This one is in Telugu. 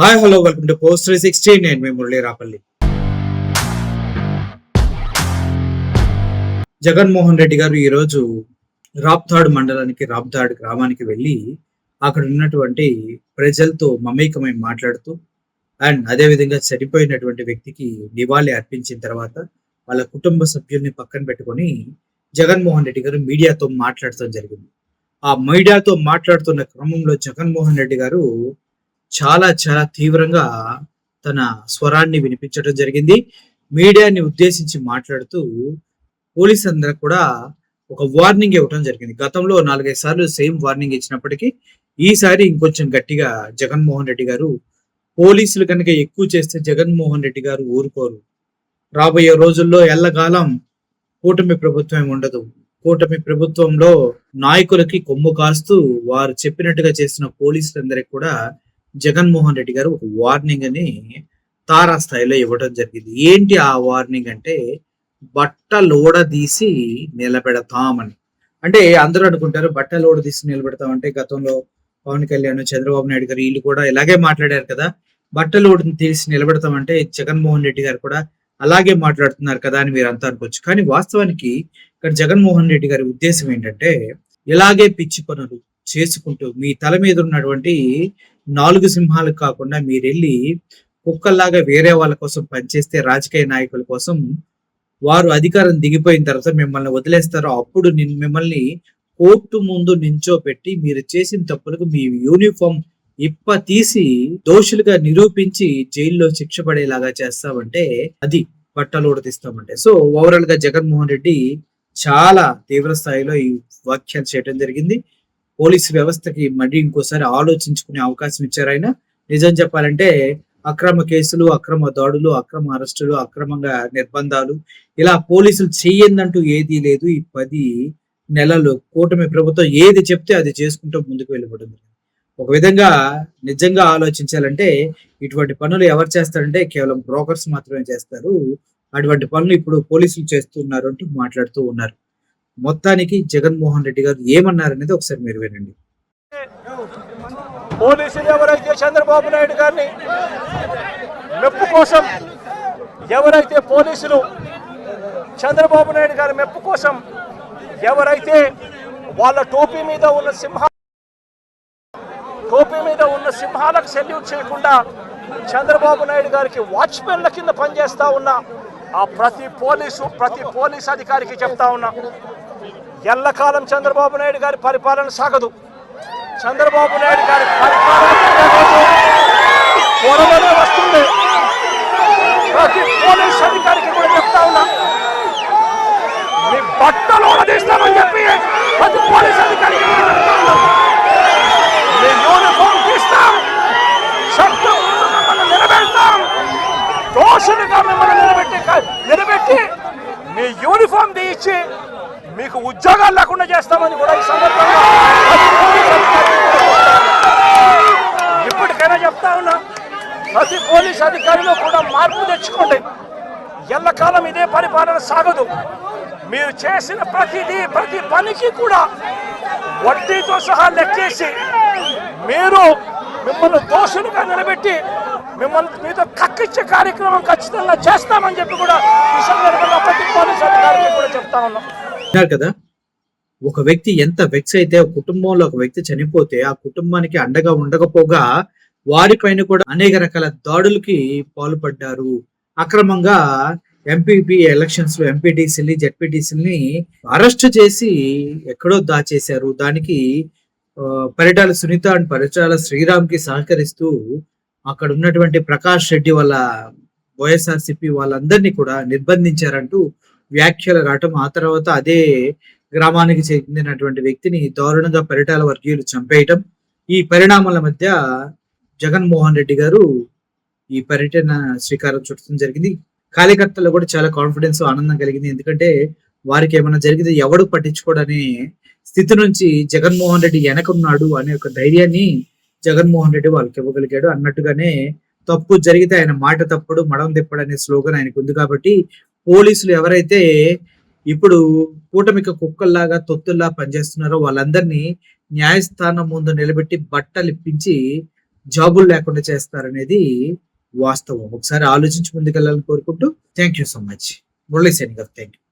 Hi hello welcome to post 360. నేను మీ మురళీ రాపల్లి. జగన్మోహన్ రెడ్డి గారు ఈరోజు రాప్తాడు మండలానికి రాప్తాడు గ్రామానికి వెళ్ళి అక్కడ ఉన్నటువంటి ప్రజలతో మమేకమై మాట్లాడుతూ అండ్ అదేవిధంగా చనిపోయినటువంటి వ్యక్తికి నివాళి అర్పించిన తర్వాత వాళ్ళ కుటుంబ సభ్యుల్ని పక్కన పెట్టుకొని జగన్మోహన్ రెడ్డి గారు మీడియాతో మాట్లాడటం జరిగింది. ఆ మీడియాతో మాట్లాడుతున్న క్రమంలో జగన్మోహన్ రెడ్డి గారు చాలా చాలా తీవ్రంగా తన స్వరాన్ని వినిపించడం జరిగింది. మీడియాని ఉద్దేశించి మాట్లాడుతూ పోలీస్ అందరూ కూడా ఒక వార్నింగ్ ఇవ్వడం జరిగింది. గతంలో 4-5 సార్లు సేమ్ వార్నింగ్ ఇచ్చినప్పటికీ ఈసారి ఇంకొంచెం గట్టిగా జగన్మోహన్ రెడ్డి గారు పోలీసులు కనుక ఎక్కువ చేస్తే జగన్మోహన్ రెడ్డి గారు ఊరుకోరు. రాబోయే రోజుల్లో ఎల్లకాలం కూటమి ప్రభుత్వం ఉండదు. కూటమి ప్రభుత్వంలో నాయకులకి కొమ్ము కాస్తూ వారు చెప్పినట్టుగా చేసిన పోలీసులందరికీ కూడా జగన్మోహన్ రెడ్డి గారు ఒక వార్నింగ్ అని తారా స్థాయిలో ఇవ్వడం జరిగింది. ఏంటి ఆ వార్నింగ్ అంటే బట్టలోడ తీసి నిలబెడతామని. అంటే అందరూ అనుకుంటారు బట్టలోడ తీసి నిలబెడతామంటే గతంలో పవన్ కళ్యాణ్, చంద్రబాబు నాయుడు గారు వీళ్ళు కూడా ఇలాగే మాట్లాడారు కదా. బట్టలోడని తీసి నిలబెడతామంటే జగన్మోహన్ రెడ్డి గారు కూడా అలాగే మాట్లాడుతున్నారు కదా అని మీరు అంతా అనుకోవచ్చు. కానీ వాస్తవానికి ఇక్కడ జగన్మోహన్ రెడ్డి గారి ఉద్దేశం ఏంటంటే ఇలాగే పిచ్చి పనులు చేసుకుంటూ మీ తల మీద ఉన్నటువంటి 4 సింహాలకు కాకుండా మీరెళ్ళి కుక్కల్లాగా వేరే వాళ్ళ కోసం పనిచేస్తే రాజకీయ నాయకుల కోసం వారు అధికారం దిగిపోయిన తర్వాత మిమ్మల్ని వదిలేస్తారో అప్పుడు మిమ్మల్ని కోర్టు ముందు నించోపెట్టి మీరు చేసిన తప్పులకు మీ యూనిఫామ్ తీసి దోషులుగా నిరూపించి జైల్లో శిక్ష పడేలాగా చేస్తామంటే అది బట్టలోడ తీస్తామంటే. సో ఓవరాల్ గా జగన్మోహన్ రెడ్డి చాలా తీవ్ర స్థాయిలో ఈ వ్యాఖ్యలు చేయడం జరిగింది. పోలీసు వ్యవస్థకి మళ్ళీ ఇంకోసారి ఆలోచించుకునే అవకాశం ఇచ్చారు ఆయన. నిజం చెప్పాలంటే అక్రమ కేసులు, అక్రమ దాడులు, అక్రమ అరెస్టులు, అక్రమంగా నిర్బంధాలు ఇలా పోలీసులు చెయ్యందంటూ ఏదీ లేదు. ఈ 10 నెలలు కూటమి ప్రభుత్వం ఏది చెప్తే అది చేసుకుంటూ ముందుకు వెళ్ళిపోతుంది. ఒక విధంగా నిజంగా ఆలోచించాలంటే ఇటువంటి పనులు ఎవరు చేస్తారంటే కేవలం బ్రోకర్స్ మాత్రమే చేస్తారు. అటువంటి పనులు ఇప్పుడు పోలీసులు చేస్తున్నారు అంటూ మాట్లాడుతూ ఉన్నారు. మొత్తానికి జగన్మోహన్ రెడ్డి గారు ఏమన్నారనేది ఒకసారి మీరు వినండి. పోలీసులు ఎవరైతే చంద్రబాబు నాయుడు గారిని మెప్పు కోసం ఎవరైతే పోలీసులు చంద్రబాబు నాయుడు గారి మెప్పు కోసం ఎవరైతే వాళ్ళ టోపీ మీద ఉన్న సింహాలకు సెల్యూట్ చేయకుండా చంద్రబాబు నాయుడు గారికి వాచ్మెన్ల కింద పనిచేస్తా ఉన్న ఆ ప్రతి పోలీస్ అధికారికి చెప్తా ఉన్నా, ఎల్లకాలం చంద్రబాబు నాయుడు గారి పరిపాలన సాగదు. చంద్రబాబు నాయుడు గారి పరిపాలన త్వరలోనే వస్తుంది. ప్రతి పోలీస్ అధికారికి కూడా చెప్తా ఉన్నా, మీ బట్టలు తీస్తామని చెప్పి ప్రతి పోలీస్ అధికారికి చెప్తా ఉన్నా, మీ యూనిఫామ్ తీస్తాం, చట్టం మిమ్మల్ని నిలబెడతాం, దోషులుగా మిమ్మల్ని నిలబెట్టి మీ యూనిఫామ్ తీయించి మీకు ఉద్యోగాలు లేకుండా చేస్తామని కూడా ఈ సందర్భంగా ఇప్పటికైనా చెప్తా ఉన్నా, ప్రతి పోలీస్ అధికారిలో కూడా మార్పు తెచ్చుకోండి. ఎల్లకాలం ఇదే పరిపాలన సాగదు. మీరు చేసిన ప్రతి పనికి కూడా వడ్డీతో సహా లెక్కేసి మిమ్మల్ని దోషులుగా నిలబెట్టి మీతో కక్కిచ్చే కార్యక్రమం ఖచ్చితంగా చేస్తామని చెప్పి కూడా ఈ సందర్భంగా ప్రతి పోలీస్ అధికారికి కూడా చెప్తా ఉన్నాం. కదా, ఒక వ్యక్తి ఎంత వెక్స్ అయితే కుటుంబంలో ఒక వ్యక్తి చనిపోతే ఆ కుటుంబానికి అండగా ఉండకపోగా వారిపైన కూడా అనేక రకాల దాడులకి పాల్పడ్డారు. అక్రమంగా ఎంపీపీ ఎలక్షన్స్ లో ఎంపీటీసీని జెడ్పీటీసీని అరెస్ట్ చేసి ఎక్కడో దాచేశారు. దానికి పరిటాల సునీత అండ్ పరిటాల శ్రీరామ్ కి సహకరిస్తూ అక్కడ ఉన్నటువంటి ప్రకాష్ రెడ్డి వాళ్ళ వైఎస్ఆర్సీపీ వాళ్ళందరినీ కూడా నిర్బంధించారంటూ వ్యాఖ్యలు రావటం, ఆ తర్వాత అదే గ్రామానికి చెందినటువంటి వ్యక్తిని దారుణంగా పరిటాల వర్గీయులు చంపేయటం, ఈ పరిణామాల మధ్య జగన్మోహన్ రెడ్డి గారు ఈ పర్యటన శ్రీకారం చుట్టడం జరిగింది. కార్యకర్తలు కూడా చాలా కాన్ఫిడెన్స్, ఆనందం కలిగింది. ఎందుకంటే వారికి ఏమైనా జరిగితే ఎవడు పట్టించుకోడనే స్థితి నుంచి జగన్మోహన్ రెడ్డి వెనకున్నాడు అనే ఒక ధైర్యాన్ని జగన్మోహన్ రెడ్డి వాళ్ళకి ఇవ్వగలిగాడు. అన్నట్టుగానే తప్పు జరిగితే ఆయన మాట తప్పుడు మడం తిప్పడు అనే స్లోగన్ ఆయనకు ఉంది. కాబట్టి పోలీసులు ఎవరైతే ఇప్పుడు కూటమికి కుక్కల్లాగా తొత్తుల్లా పనిచేస్తున్నారో వాళ్ళందరినీ న్యాయస్థానం ముందు నిలబెట్టి బట్టలు ఇప్పించి జాబులు లేకుండా చేస్తారనేది వాస్తవం. ఒకసారి ఆలోచించి ముందుకెళ్ళాలని కోరుకుంటూ thank you so much. Murali Sen గారు థ్యాంక్ యూ.